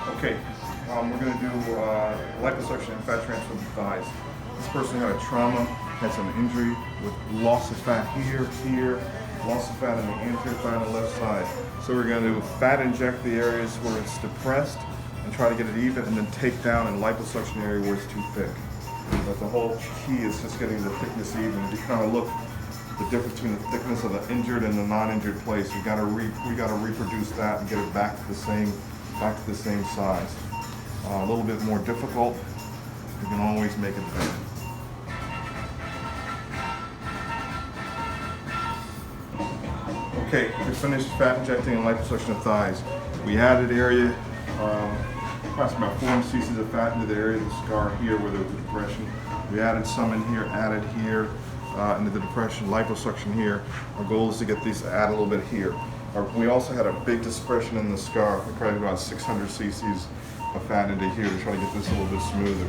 Okay, we're going to do liposuction and fat transfer of the thighs. This person had a trauma, had some injury with loss of fat here, loss of fat in the anterior thigh on the left side. So we're going to fat inject the areas where it's depressed and try to get it even, and then take down in liposuction area where it's too thick. But the whole key is just getting the thickness even. If you kind of look the difference between the thickness of the injured and the non-injured place, we got to reproduce that and get it back to the same size. A little bit more difficult. You can always make it better. Okay, we finished fat injecting and liposuction of thighs. We added area, approximately about 4 cc's of fat into the area of the scar here where there was a depression. We added some in here, added here into the depression, liposuction here. Our goal is to get these add a little bit here. We also had a big dispersion in the scar. We probably about 600 cc's of fat into here to try to get this a little bit smoother.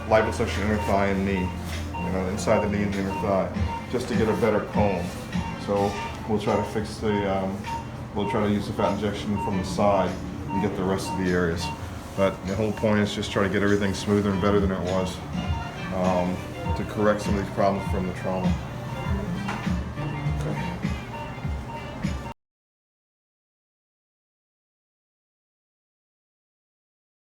Liposuction inner thigh and knee, inside the knee and the inner thigh, just to get a better comb. So we'll try to fix we'll try to use the fat injection from the side and get the rest of the areas. But the whole point is just try to get everything smoother and better than it was to correct some of these problems from the trauma.